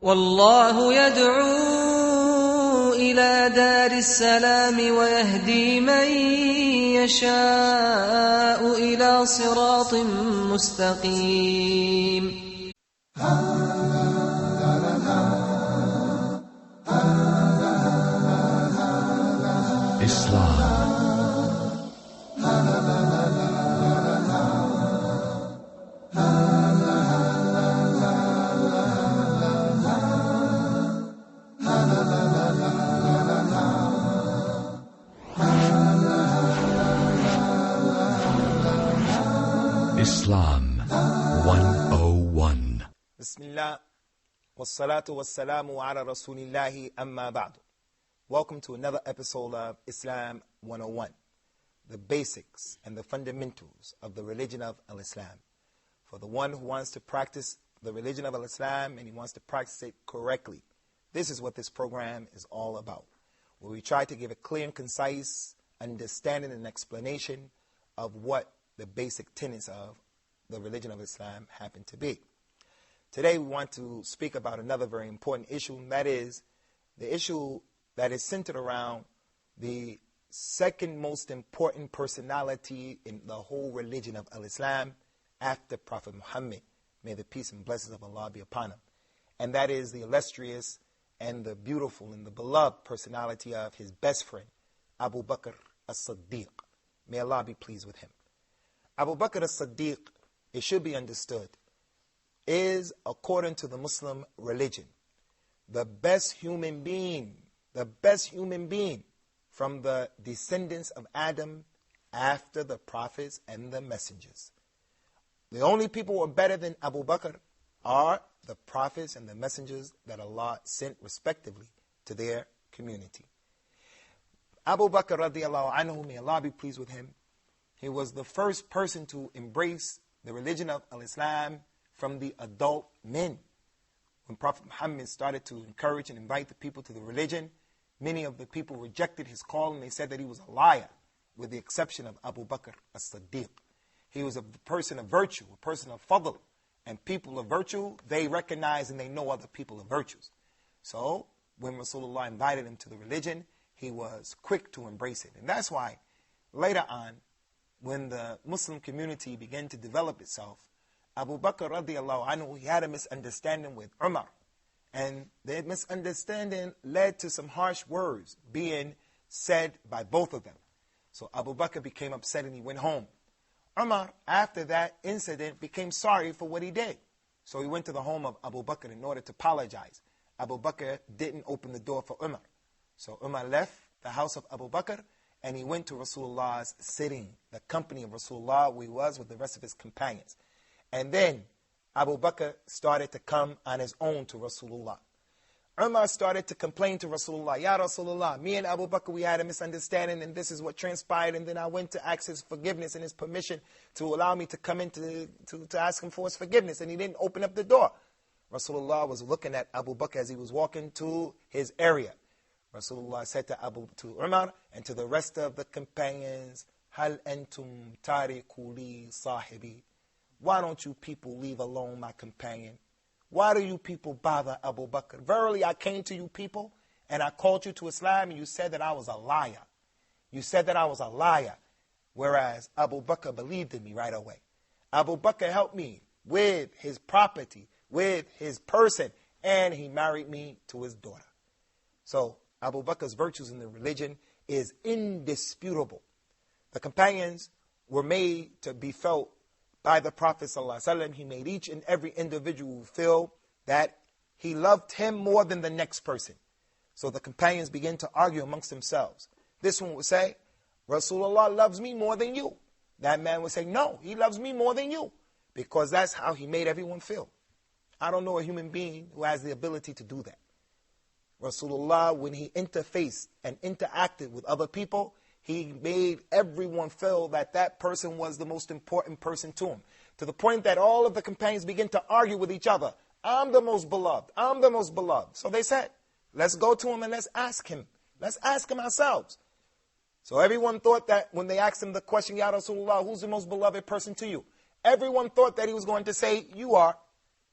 والله يدعو إلى دار السلام ويهدي من يشاء إلى صراط مستقيم. Islam. Islam 101. Bismillah, wassalatu wassalamu ala rasulillahi amma ba'du. Welcome to another episode of Islam 101, the basics and the fundamentals of the religion of Al-Islam. For the one who wants to practice the religion of Al-Islam and he wants to practice it correctly, this is what this program is all about, where we try to give a clear and concise understanding and explanation of what the basic tenets of the religion of Islam happen to be. Today we want to speak about another very important issue, and that is the issue that is centered around the second most important personality in the whole religion of Al-Islam after Prophet Muhammad, may the peace and blessings of Allah be upon him. And that is the illustrious and the beautiful and the beloved personality of his best friend, Abu Bakr as-Siddeeq. May Allah be pleased with him. Abu Bakr as-Siddeeq, it should be understood, is, according to the Muslim religion, the best human being from the descendants of Adam after the prophets and the messengers. The only people who are better than Abu Bakr are the prophets and the messengers that Allah sent respectively to their community. Abu Bakr radiallahu anhu, may Allah be pleased with him, he was the first person to embrace the religion of Al-Islam from the adult men. When Prophet Muhammad started to encourage and invite the people to the religion, many of the people rejected his call and they said that he was a liar, with the exception of Abu Bakr as-Siddeeq. He was a person of virtue, a person of fadl, and people of virtue, they recognize and they know other people of virtues. So when Rasulullah invited him to the religion, he was quick to embrace it. And that's why later on, when the Muslim community began to develop itself, Abu Bakr radiallahu anhu, he had a misunderstanding with Umar. And the misunderstanding led to some harsh words being said by both of them. So Abu Bakr became upset and he went home. Umar, after that incident, became sorry for what he did. So he went to the home of Abu Bakr in order to apologize. Abu Bakr didn't open the door for Umar. So Umar left the house of Abu Bakr and he went to Rasulullah's sitting, the company of Rasulullah, where he was with the rest of his companions. And then Abu Bakr started to come on his own to Rasulullah. Umar started to complain to Rasulullah, Ya Rasulullah, me and Abu Bakr, we had a misunderstanding and this is what transpired, and then I went to ask his forgiveness and his permission to allow me to come in to ask him for his forgiveness, and he didn't open up the door. Rasulullah was looking at Abu Bakr as he was walking to his area. Rasulullah said to Umar and to the rest of the companions, Hal antum tariku li sahibi. Why don't you people leave alone my companion? Why do you people bother Abu Bakr? Verily, I came to you people and I called you to Islam and you said that I was a liar. You said that I was a liar. Whereas Abu Bakr believed in me right away. Abu Bakr helped me with his property, with his person, and he married me to his daughter. So Abu Bakr's virtues in the religion is indisputable. The companions were made to be felt by the Prophet ﷺ. He made each and every individual feel that he loved him more than the next person. So the companions began to argue amongst themselves. This one would say, Rasulullah loves me more than you. That man would say, no, he loves me more than you. Because that's how he made everyone feel. I don't know a human being who has the ability to do that. Rasulullah, when he interfaced and interacted with other people, he made everyone feel that that person was the most important person to him. To the point that all of the companions began to argue with each other. I'm the most beloved. I'm the most beloved. So they said, let's go to him and let's ask him. Let's ask him ourselves. So everyone thought that when they asked him the question, Ya Rasulullah, who's the most beloved person to you? Everyone thought that he was going to say, you are.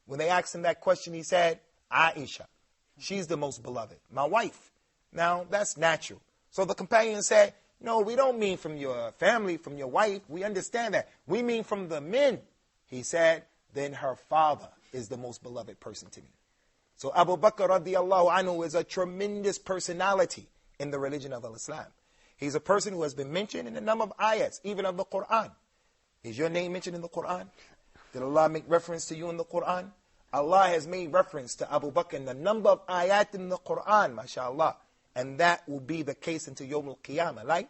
When they asked him that question, he said, Aisha. She's the most beloved. My wife. Now, that's natural. So the companion said, no, we don't mean from your family, from your wife. We understand that. We mean from the men. He said, then her father is the most beloved person to me. So Abu Bakr radiallahu anhu is a tremendous personality in the religion of Islam. He's a person who has been mentioned in a number of ayats, even of the Quran. Is your name mentioned in the Quran? Did Allah make reference to you in the Quran? Allah has made reference to Abu Bakr in a number of ayat in the Quran, mashallah. And that will be the case until Yawm al-Qiyamah, like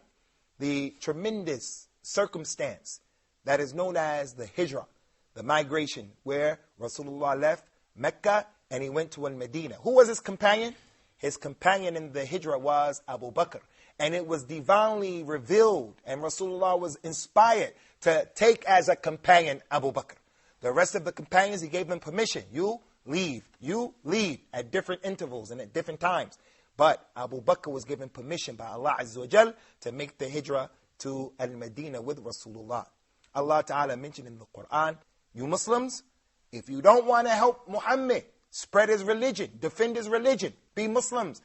the tremendous circumstance that is known as the Hijrah, the migration, where Rasulullah left Mecca and he went to Medina. Who was his companion? His companion in the Hijrah was Abu Bakr. And it was divinely revealed, and Rasulullah was inspired to take as a companion Abu Bakr. The rest of the companions, he gave them permission. You leave at different intervals and at different times. But Abu Bakr was given permission by Allah Azza wa Jal to make the hijrah to Al-Medina with Rasulullah. Allah Ta'ala mentioned in the Quran, you Muslims, if you don't want to help Muhammad spread his religion, defend his religion, be Muslims,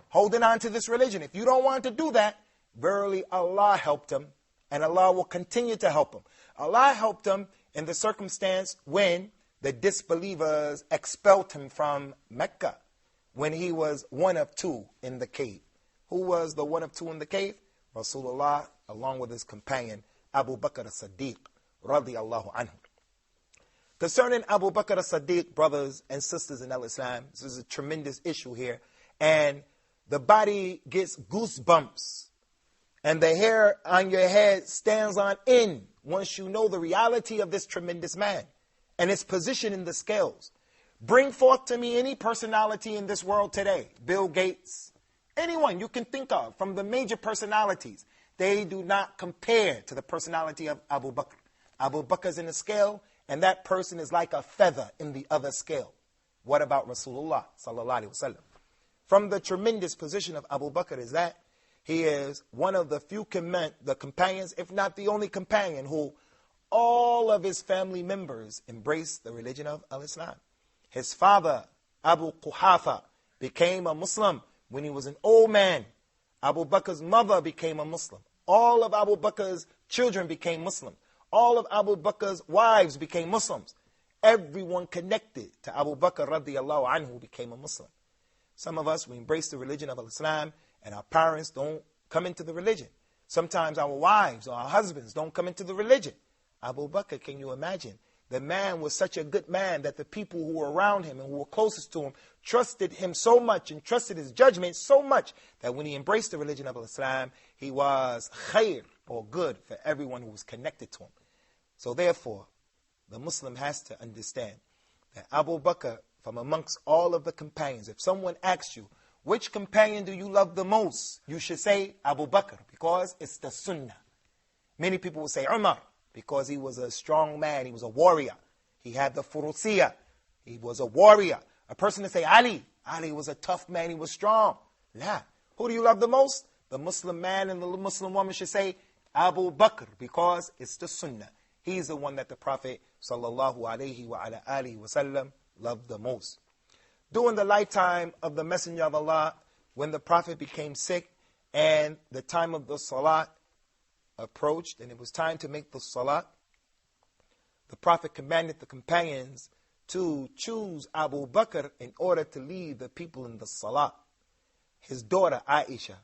holding on to this religion, if you don't want to do that, verily Allah helped him, and Allah will continue to help him. Allah helped him in the circumstance when the disbelievers expelled him from Mecca, when he was one of two in the cave. Who was the one of two in the cave? Rasulullah, along with his companion, Abu Bakr as-Siddeeq, radiallahu anhu. Concerning Abu Bakr as-Siddeeq, brothers and sisters in Islam, this is a tremendous issue here, and the body gets goosebumps, and the hair on your head stands on end once you know the reality of this tremendous man and his position in the scales. Bring forth to me any personality in this world today, Bill Gates, anyone you can think of from the major personalities. They do not compare to the personality of Abu Bakr. Abu Bakr is in the scale, and that person is like a feather in the other scale. What about Rasulullah sallallahu alaihi wasallam? From the tremendous position of Abu Bakr is that he is one of the few companions, if not the only companion, who all of his family members embraced the religion of Islam. His father, Abu Quhafa, became a Muslim when he was an old man. Abu Bakr's mother became a Muslim. All of Abu Bakr's children became Muslim. All of Abu Bakr's wives became Muslims. Everyone connected to Abu Bakr radiallahu anhu became a Muslim. Some of us, we embrace the religion of Islam, and our parents don't come into the religion. Sometimes our wives or our husbands don't come into the religion. Abu Bakr, can you imagine? The man was such a good man that the people who were around him and who were closest to him trusted him so much and trusted his judgment so much that when he embraced the religion of Islam, he was khair, or good, for everyone who was connected to him. So therefore, the Muslim has to understand that Abu Bakr, from amongst all of the companions, if someone asks you, which companion do you love the most? You should say Abu Bakr, because it's the sunnah. Many people will say Umar, because he was a strong man, he was a warrior. He had the furusiyah, he was a warrior. A person to say Ali was a tough man, he was strong. La. Who do you love the most? The Muslim man and the Muslim woman should say Abu Bakr, because it's the sunnah. He's the one that the Prophet sallallahu alaihi wa ala alihi wasallam loved the most. During the lifetime of the Messenger of Allah, when the Prophet became sick and the time of the salat approached and it was time to make the salat, the Prophet commanded the companions to choose Abu Bakr in order to lead the people in the salat. His daughter Aisha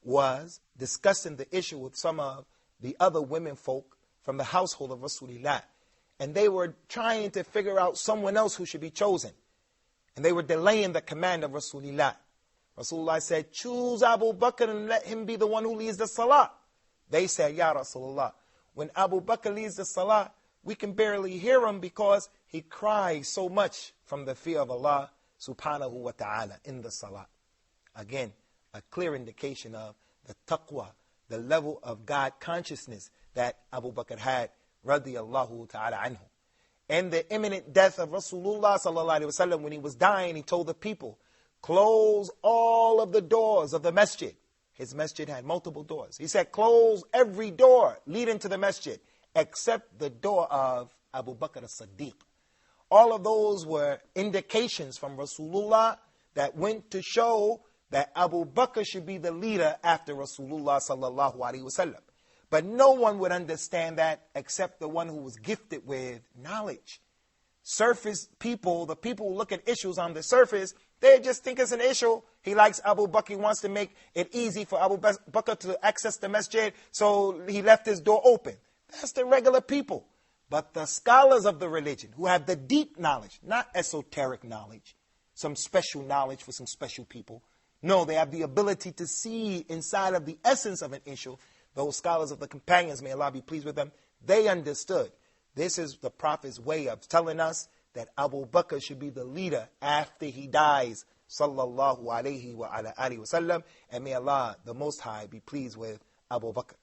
was discussing the issue with some of the other women folk from the household of Rasulullah, and they were trying to figure out someone else who should be chosen, and they were delaying the command of Rasulullah. Rasulullah said, choose Abu Bakr and let him be the one who leads the salah. They said, Ya Rasulullah, when Abu Bakr leads the salah, we can barely hear him because he cries so much from the fear of Allah subhanahu wa ta'ala in the salah. Again, a clear indication of the taqwa, the level of God consciousness that Abu Bakr had, radiyallahu ta'ala anhu. And the imminent death of Rasulullah sallallahu alaihi wasallam, when he was dying, he told the people, close all of the doors of the masjid. His masjid had multiple doors. He said, close every door leading to the masjid, except the door of Abu Bakr as-Siddeeq. All of those were indications from Rasulullah that went to show that Abu Bakr should be the leader after Rasulullah sallallahu alaihi wasallam. But no one would understand that except the one who was gifted with knowledge. Surface people, the people who look at issues on the surface, they just think it's an issue. He likes Abu Bakr. He wants to make it easy for Abu Bakr to access the masjid, so he left his door open. That's the regular people. But the scholars of the religion who have the deep knowledge, not esoteric knowledge, some special knowledge for some special people. No, they have the ability to see inside of the essence of an issue. Those scholars of the companions, may Allah be pleased with them, they understood. This is the Prophet's way of telling us that Abu Bakr should be the leader after he dies, sallallahu alayhi wa ala alihi wa sallam, and may Allah, the Most High, be pleased with Abu Bakr.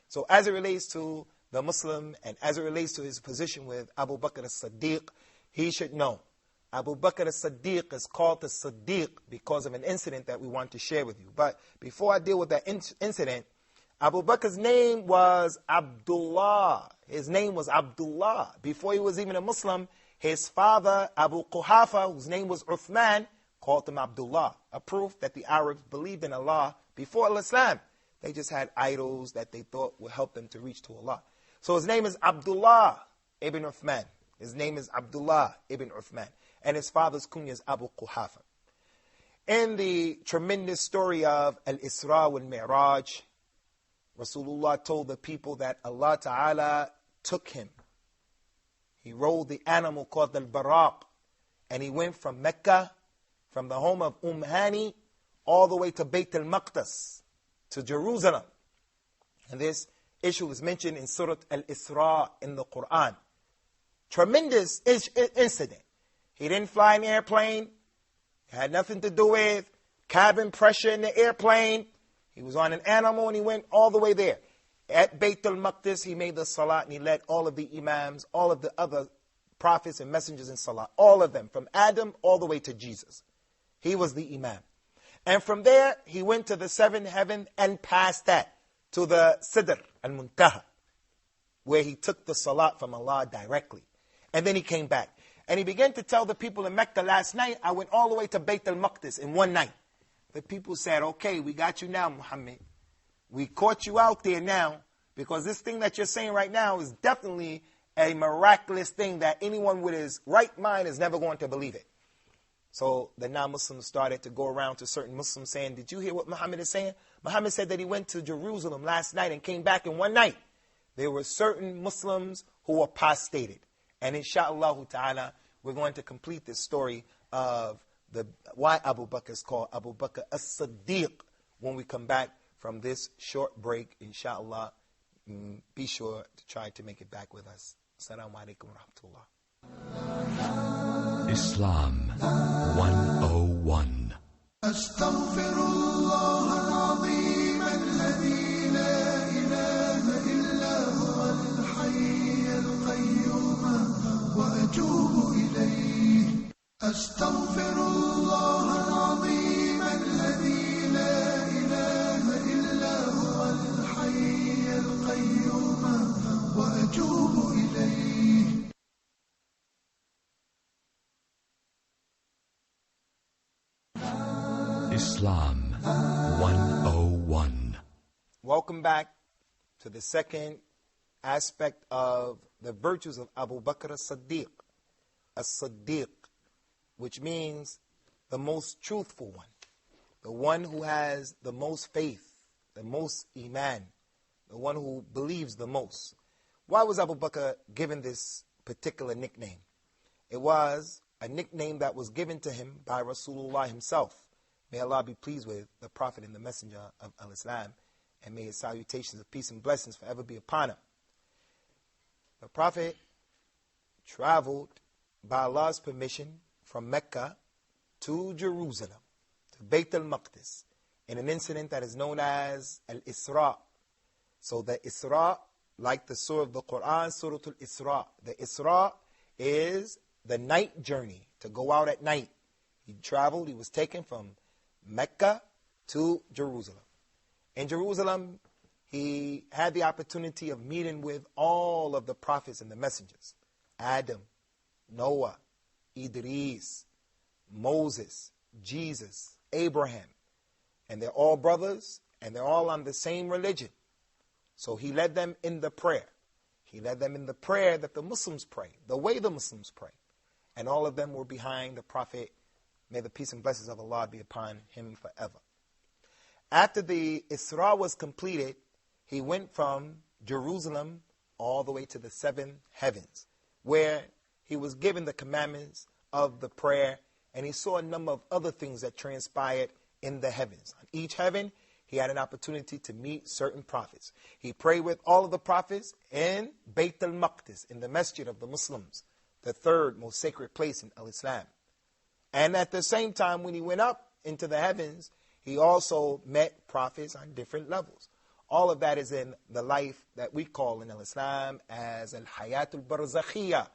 So as it relates to the Muslim, and as it relates to his position with Abu Bakr as-Siddeeq, he should know. Abu Bakr as-Siddeeq is called the Siddiq because of an incident that we want to share with you. But before I deal with that incident, Abu Bakr's name was Abdullah. His name was Abdullah. Before he was even a Muslim, his father, Abu Quhafa, whose name was Uthman, called him Abdullah. A proof that the Arabs believed in Allah before Islam. They just had idols that they thought would help them to reach to Allah. So his name is Abdullah ibn Uthman. His name is Abdullah ibn Uthman. And his father's kunya is Abu Quhafa. In the tremendous story of Al-Isra wal-Mi'raj, Rasulullah told the people that Allah Ta'ala took him. He rode the animal called Al-Baraq, and he went from Mecca, from the home of Hani, all the way to Bayt al-Maqdis, to Jerusalem. And this issue is mentioned in Surah Al-Isra in the Quran. Tremendous incident. He didn't fly an airplane. It had nothing to do with cabin pressure in the airplane. He was on an animal and he went all the way there. At Bayt al-Maqdis, he made the salat and he led all of the imams, all of the other prophets and messengers in salat. All of them, from Adam all the way to Jesus. He was the imam. And from there, he went to the seventh heaven and past that to the Sidr al-Muntaha, where he took the salat from Allah directly. And then he came back. And he began to tell the people in Mecca, last night, I went all the way to Bayt al-Maqdis in one night. The people said, okay, we got you now, Muhammad. We caught you out there now, because this thing that you're saying right now is definitely a miraculous thing that anyone with his right mind is never going to believe it. So the non-Muslims started to go around to certain Muslims saying, did you hear what Muhammad is saying? Muhammad said that he went to Jerusalem last night and came back in one night. There were certain Muslims who apostated. And inshaAllah ta'ala, we're going to complete this story of why Abu Bakr is called Abu Bakr as-Siddeeq when we come back from this short break, inshaAllah. Be sure to try to make it back with us. Assalamu alaikum wa rahmatullah. Islam 101. Astaghfirullah al-azim alladhi la ilaha illa huwa al-hayy al-qayyum wa atubu ilayh. Astaghfirullah al-azim alladhi la ilaha illa huwa al-hayy al-qayyum wa atubu ilayh. Islam 101. Welcome back to the second aspect of the virtues of Abu Bakr as-Siddeeq. As-Siddeeq, which means the most truthful one. The one who has the most faith, the most iman, the one who believes the most. Why was Abu Bakr given this particular nickname? It was a nickname that was given to him by Rasulullah himself. May Allah be pleased with the Prophet and the Messenger of Al-Islam, and may his salutations of peace and blessings forever be upon him. The Prophet traveled by Allah's permission from Mecca to Jerusalem, to Bayt al-Maqdis, in an incident that is known as Al-Isra. So the Isra, like the surah of the Quran, Surah Al-Isra. The Isra is the night journey, to go out at night. He traveled, he was taken from Mecca to Jerusalem. In Jerusalem, he had the opportunity of meeting with all of the prophets and the messengers. Adam, Noah, Idris, Moses, Jesus, Abraham. And they're all brothers, and they're all on the same religion. So he led them in the prayer. He led them in the prayer that the Muslims pray, the way the Muslims pray. And all of them were behind the Prophet. May the peace and blessings of Allah be upon him forever. After the Isra was completed, he went from Jerusalem all the way to the seven heavens, where he was given the commandments of the prayer, and he saw a number of other things that transpired in the heavens. On each heaven, he had an opportunity to meet certain prophets. He prayed with all of the prophets in Bayt al-Maqdis, in the masjid of the Muslims, the third most sacred place in Al-Islam. And at the same time, when he went up into the heavens, he also met prophets on different levels. All of that is in the life that we call in Al-Islam as Al-Hayatul Barzakhiyah,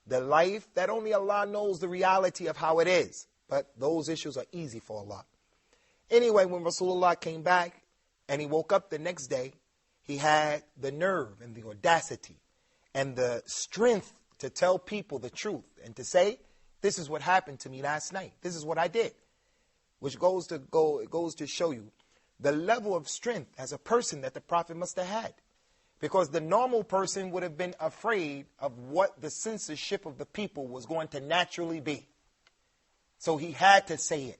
the life that only Allah knows the reality of how it is. But those issues are easy for Allah. Anyway, when Rasulullah came back and he woke up the next day, he had the nerve and the audacity and the strength to tell people the truth and to say, this is what happened to me last night. This is what I did. Which goes to show you the level of strength as a person that the Prophet must have had. Because the normal person would have been afraid of what the censorship of the people was going to naturally be. So he had to say it.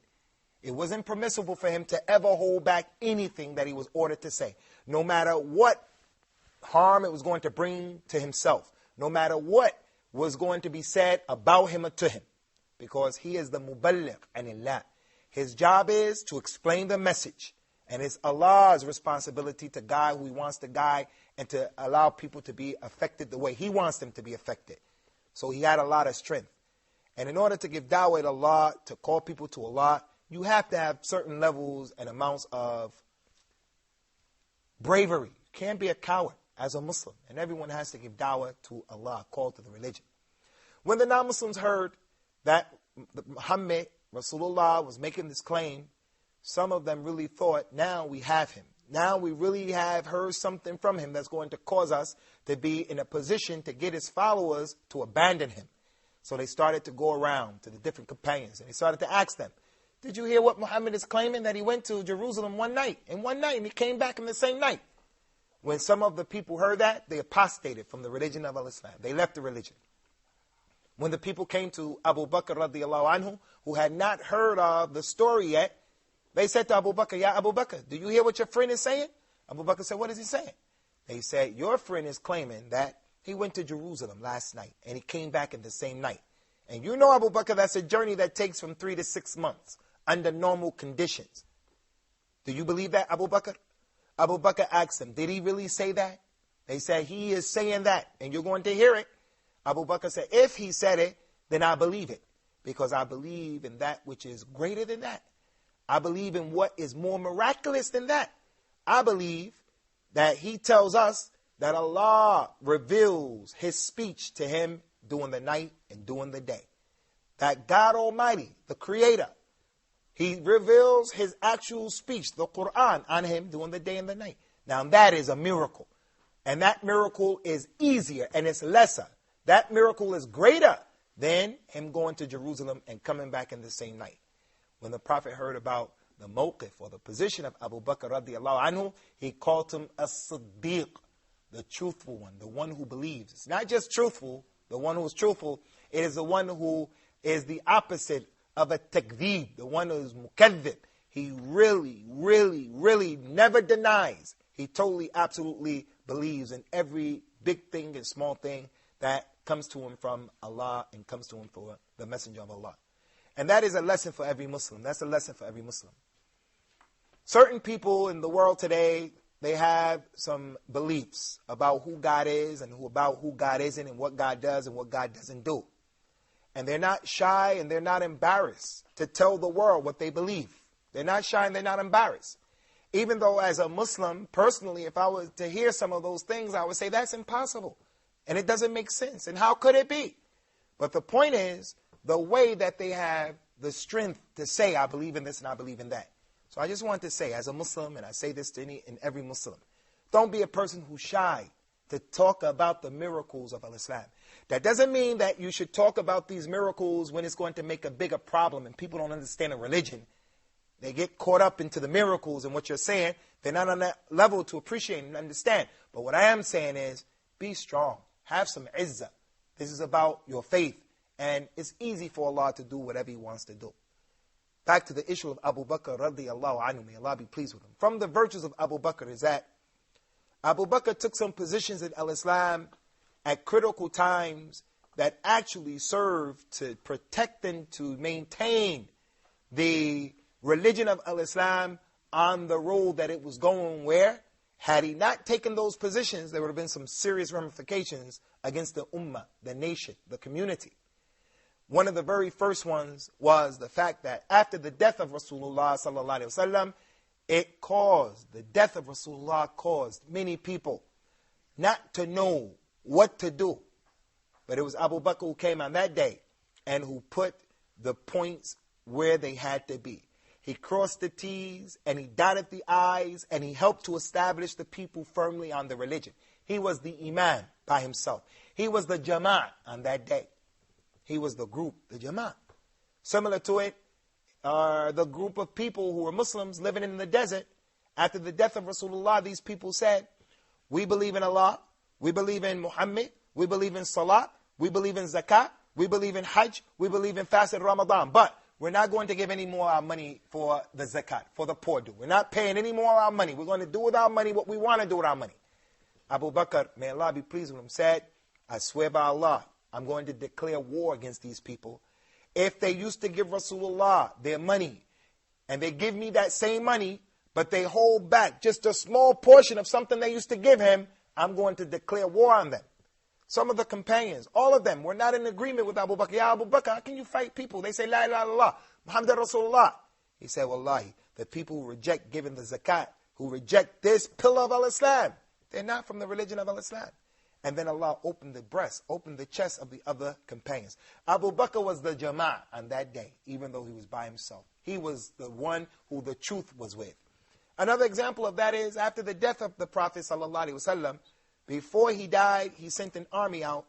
It wasn't permissible for him to ever hold back anything that he was ordered to say. No matter what harm it was going to bring to himself. No matter what was going to be said about him or to him. Because he is the muballigh anillah. His job is to explain the message. And it's Allah's responsibility to guide who he wants to guide and to allow people to be affected the way he wants them to be affected. So he had a lot of strength. And in order to give da'wah to Allah, to call people to Allah, you have to have certain levels and amounts of bravery. You can't be a coward as a Muslim. And everyone has to give da'wah to Allah, call to the religion. When the non-Muslims heard that Muhammad, Rasulullah, was making this claim, some of them really thought, now we have him. Now we really have heard something from him that's going to cause us to be in a position to get his followers to abandon him. So they started to go around to the different companions and they started to ask them, did you hear what Muhammad is claiming? That he went to Jerusalem one night, and he came back in the same night. When some of the people heard that, they apostated from the religion of Al-Islam. They left the religion. When the people came to Abu Bakr radiallahu anhu, who had not heard of the story yet, they said to Abu Bakr, Ya Abu Bakr, do you hear what your friend is saying? Abu Bakr said, what is he saying? They said, your friend is claiming that he went to Jerusalem last night, and he came back in the same night. And you know, Abu Bakr, that's a journey that takes from 3 to 6 months under normal conditions. Do you believe that, Abu Bakr? Abu Bakr asked them, did he really say that? They said, he is saying that, and you're going to hear it. Abu Bakr said, if he said it, then I believe it, because I believe in that which is greater than that. I believe in what is more miraculous than that. I believe that he tells us that Allah reveals his speech to him during the night and during the day. That God Almighty, the Creator, he reveals his actual speech, the Quran, on him during the day and the night. Now that is a miracle. And that miracle is easier and it's lesser. That miracle is greater than him going to Jerusalem and coming back in the same night. When the Prophet heard about the mawqif or the position of Abu Bakr radiallahu anhu, he called him As-Siddeeq, the truthful one, the one who believes. It's not just truthful, the one who is truthful, it is the one who is the opposite of a takdeeb, the one who is mukaddib. He really, really, really never denies. He totally, absolutely believes in every big thing and small thing that comes to him from Allah and comes to him for the messenger of Allah. And that is a lesson for every Muslim. That's a lesson for every Muslim. Certain people in the world today, they have some beliefs about who God is and about who God isn't and what God does and what God doesn't do. And they're not shy and they're not embarrassed to tell the world what they believe. They're not shy and they're not embarrassed. Even though as a Muslim, personally, if I was to hear some of those things, I would say that's impossible. And it doesn't make sense. And how could it be? But the point is, the way that they have the strength to say, I believe in this and I believe in that. So I just want to say, as a Muslim, and I say this to any and every Muslim, don't be a person who's shy to talk about the miracles of Al-Islam. That doesn't mean that you should talk about these miracles when it's going to make a bigger problem and people don't understand a religion. They get caught up into the miracles and what you're saying. They're not on that level to appreciate and understand. But what I am saying is, be strong. Have some izzah. This is about your faith. And it's easy for Allah to do whatever He wants to do. Back to the issue of Abu Bakr radiyallahu anhu. May Allah be pleased with him. From the virtues of Abu Bakr is that Abu Bakr took some positions in al-Islam at critical times that actually served to protect and to maintain the religion of al-Islam on the road that it was going where. Had he not taken those positions, there would have been some serious ramifications against the ummah, the nation, the community. One of the very first ones was the fact that after the death of Rasulullah sallallahu alaihi wasallam, the death of Rasulullah caused many people not to know what to do. But it was Abu Bakr who came on that day and who put the points where they had to be. He crossed the T's and he dotted the I's and he helped to establish the people firmly on the religion. He was the Imam by himself. He was the Jama'at on that day. He was the group, the Jama'at. Similar to it are the group of people who were Muslims living in the desert. After the death of Rasulullah, these people said, we believe in Allah, we believe in Muhammad, we believe in Salah, we believe in Zakat, we believe in Hajj, we believe in fasted Ramadan. But we're not going to give any more of our money for the zakat, for the poor do. We're not paying any more of our money. We're going to do with our money what we want to do with our money. Abu Bakr, may Allah be pleased with him, said, I swear by Allah, I'm going to declare war against these people. If they used to give Rasulullah their money, and they give me that same money, but they hold back just a small portion of something they used to give him, I'm going to declare war on them. Some of the companions, all of them, were not in agreement with Abu Bakr. Ya Abu Bakr, how can you fight people? They say, La ilaha illallah, Muhammad Rasulullah. He said, Wallahi, the people who reject giving the zakat, who reject this pillar of al-Islam, they're not from the religion of al-Islam. And then Allah opened the breast, opened the chest of the other companions. Abu Bakr was the Jama'ah on that day, even though he was by himself. He was the one who the truth was with. Another example of that is after the death of the Prophet ﷺ, before he died, he sent an army out.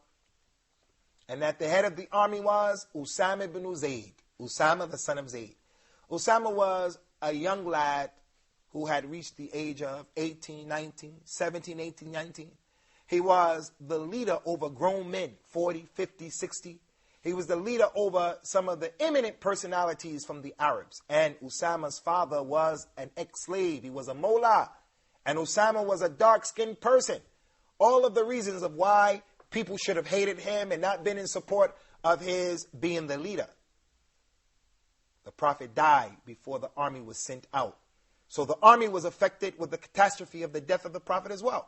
And at the head of the army was Usamah ibn Zayd. Usamah, the son of Zayd. Usamah was a young lad who had reached the age of 18, 19, 17, 18, 19. He was the leader over grown men, 40, 50, 60. He was the leader over some of the eminent personalities from the Arabs. And Usamah's father was an ex-slave. He was a mullah. And Usamah was a dark-skinned person. All of the reasons of why people should have hated him and not been in support of his being the leader. The Prophet died before the army was sent out. So the army was affected with the catastrophe of the death of the Prophet as well.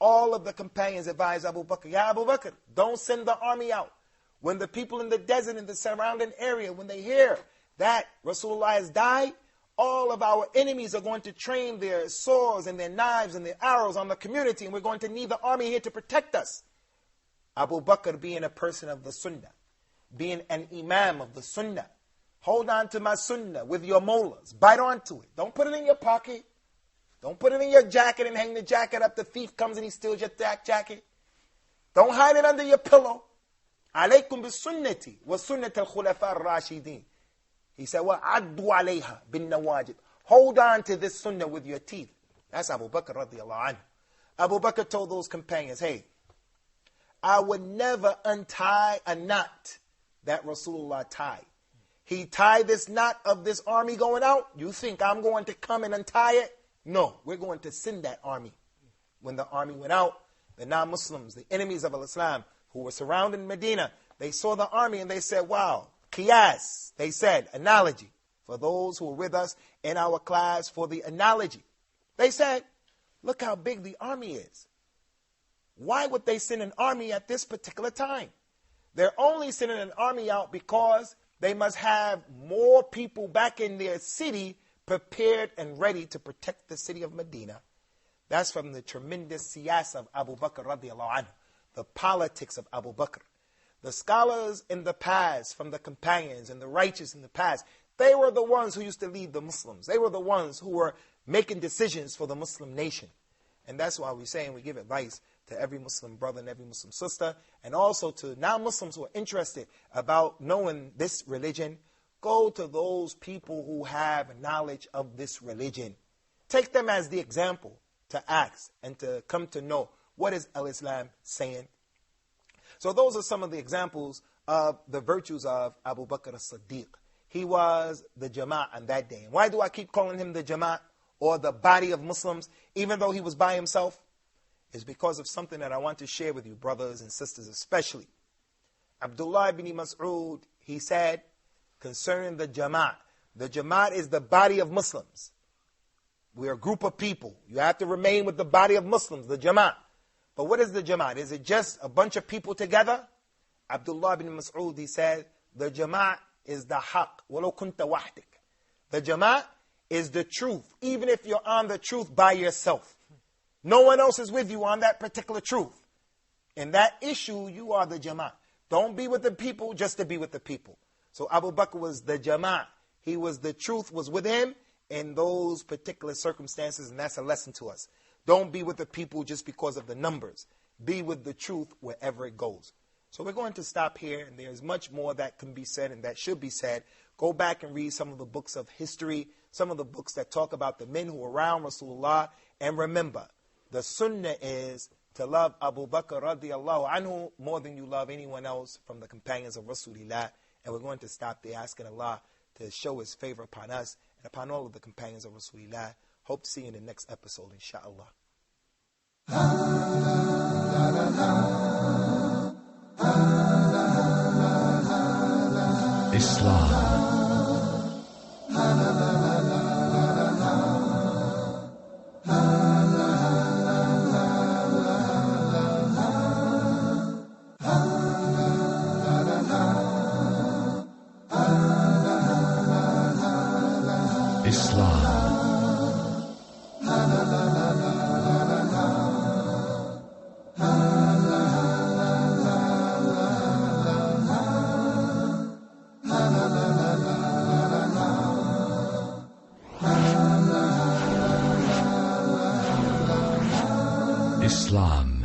All of the companions advised Abu Bakr, Ya Abu Bakr, don't send the army out. When the people in the desert, in the surrounding area, when they hear that Rasulullah has died, all of our enemies are going to train their swords and their knives and their arrows on the community, and we're going to need the army here to protect us. Abu Bakr, being a person of the Sunnah, being an imam of the Sunnah, hold on to my Sunnah with your molars. Bite onto it. Don't put it in your pocket. Don't put it in your jacket and hang the jacket up. The thief comes and he steals your jacket. Don't hide it under your pillow. Alaykum bis sunnati wa sunnat al-khulafa ar-rashidin. He said, وَعَدُّوا عَلَيْهَا بِالنَّوَاجِدِ. Hold on to this sunnah with your teeth. That's Abu Bakr radiyallahu anhu. Abu Bakr told those companions, hey, I would never untie a knot that Rasulullah tied. He tied this knot of this army going out. You think I'm going to come and untie it? No, we're going to send that army. When the army went out, the non-Muslims, the enemies of Islam who were surrounding Medina, they saw the army and they said, wow, qiyas, they said, analogy. For those who were with us in our class for the analogy. They said, look how big the army is. Why would they send an army at this particular time? They're only sending an army out because they must have more people back in their city prepared and ready to protect the city of Medina. That's from the tremendous siyas of Abu Bakr radiallahu anhu, the politics of Abu Bakr. The scholars in the past, from the companions and the righteous in the past, they were the ones who used to lead the Muslims. They were the ones who were making decisions for the Muslim nation. And that's why we say and we give advice to every Muslim brother and every Muslim sister, and also to non-Muslims who are interested about knowing this religion. Go to those people who have knowledge of this religion. Take them as the example to ask and to come to know what is Al-Islam saying. So those are some of the examples of the virtues of Abu Bakr as-Siddeeq. He was the Jama'at on that day. And why do I keep calling him the Jama'at, or the body of Muslims, even though he was by himself? It's because of something that I want to share with you, brothers and sisters especially. Abdullah ibn Mas'ud, he said, concerning the Jama'at is the body of Muslims. We are a group of people. You have to remain with the body of Muslims, the Jama'at. But what is the Jama'at? Is it just a bunch of people together? Abdullah ibn Mas'ud, he said, the Jama'at is the haqq, walau kunta wahdik. The Jama'at is the truth, even if you're on the truth by yourself. No one else is with you on that particular truth. In that issue, you are the Jama'at. Don't be with the people just to be with the people. So Abu Bakr was the Jama'at. He was, the truth was with him in those particular circumstances, and that's a lesson to us. Don't be with the people just because of the numbers. Be with the truth wherever it goes. So we're going to stop here, and there's much more that can be said and that should be said. Go back and read some of the books of history, some of the books that talk about the men who were around Rasulullah. And remember, the sunnah is to love Abu Bakr radiallahu anhu more than you love anyone else from the companions of Rasulullah. And we're going to stop there, asking Allah to show His favor upon us and upon all of the companions of Rasulullah. Hope to see you in the next episode, inshaAllah. Islam. Islam. Islam.